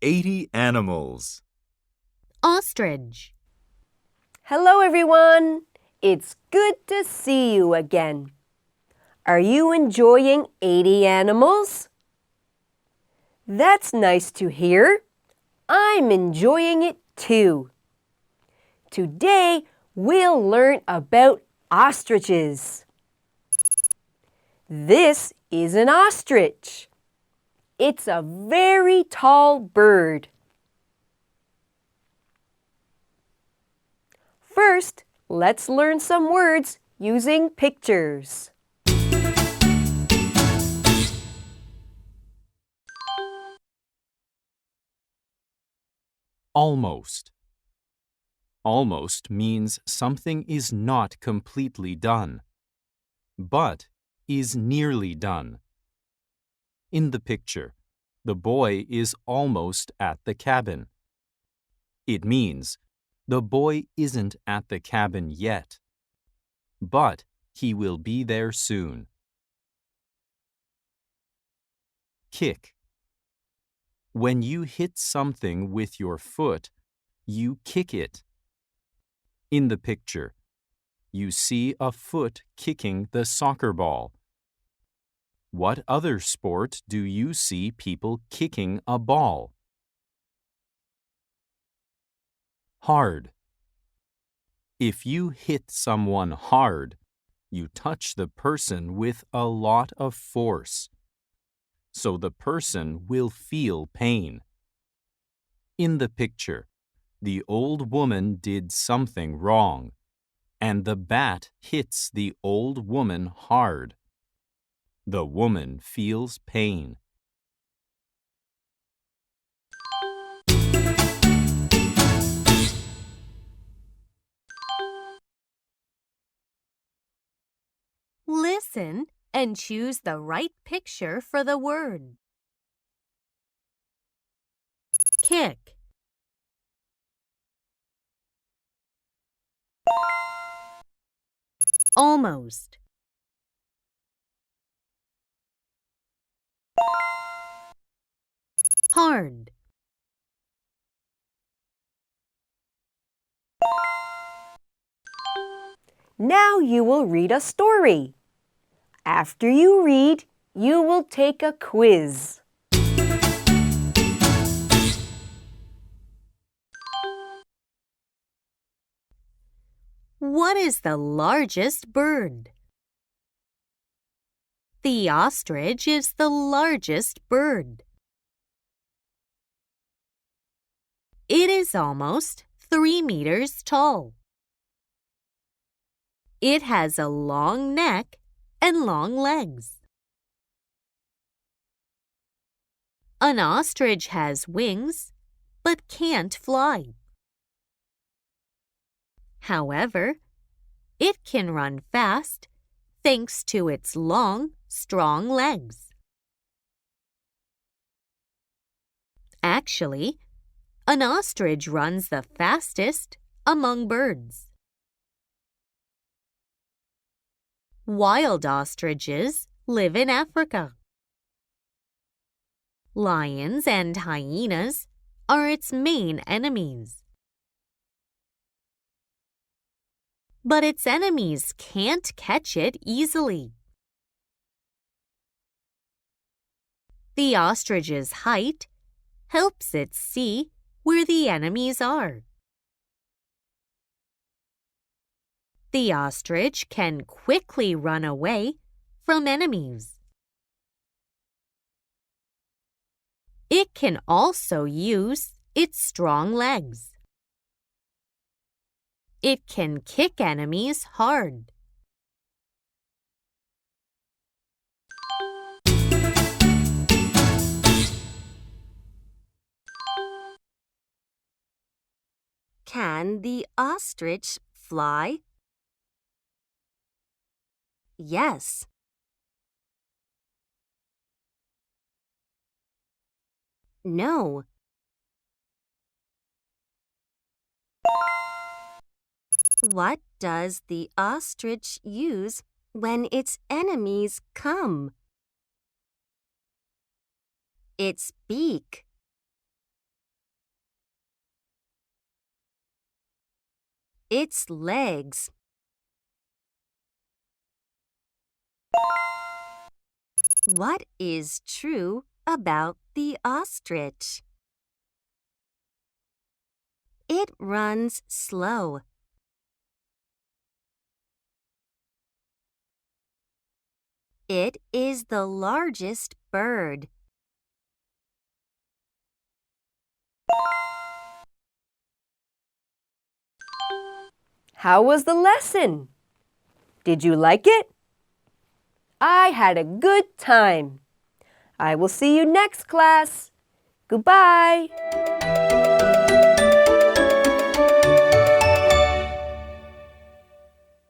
80 animals. Ostrich. Hello, everyone. It's good to see you again. Are you enjoying 80 animals? That's nice to hear. I'm enjoying it too. Today, we'll learn about ostriches. This is an ostrich. It's a very tall bird. First, let's learn some words using pictures. Almost. Almost means something is not completely done, but is nearly done. In the picture, the boy is almost at the cabin. It means the boy isn't at the cabin yet, but he will be there soon. Kick. When you hit something with your foot, you kick it. In the picture, you see a foot kicking the soccer ball. What other sport do you see people kicking a ball? Hard. If you hit someone hard, you touch the person with a lot of force, so the person will feel pain. In the picture, the old woman did something wrong, and the bat hits the old woman hard. The woman feels pain. Listen and choose the right picture for the word. Kick. Almost. Hard. Now you will read a story. After you read, you will take a quiz. What is the largest bird? The ostrich is the largest bird. It is almost 3 meters tall. It has a long neck and long legs. An ostrich has wings, but can't fly. However, it can run fast thanks to its long, strong legs. Actually, an ostrich runs the fastest among birds. Wild ostriches live in Africa. Lions and hyenas are its main enemies. But its enemies can't catch it easily. The ostrich's height helps it see where the enemies are. The ostrich can quickly run away from enemies. It can also use its strong legs. It can kick enemies hard. Can the ostrich fly? Yes. No. What does the ostrich use when its enemies come? Its beak. its legs. What is true about the ostrich? It runs slow. It is the largest bird. How was the lesson? Did you like it? I had a good time. I will see you next class. Goodbye.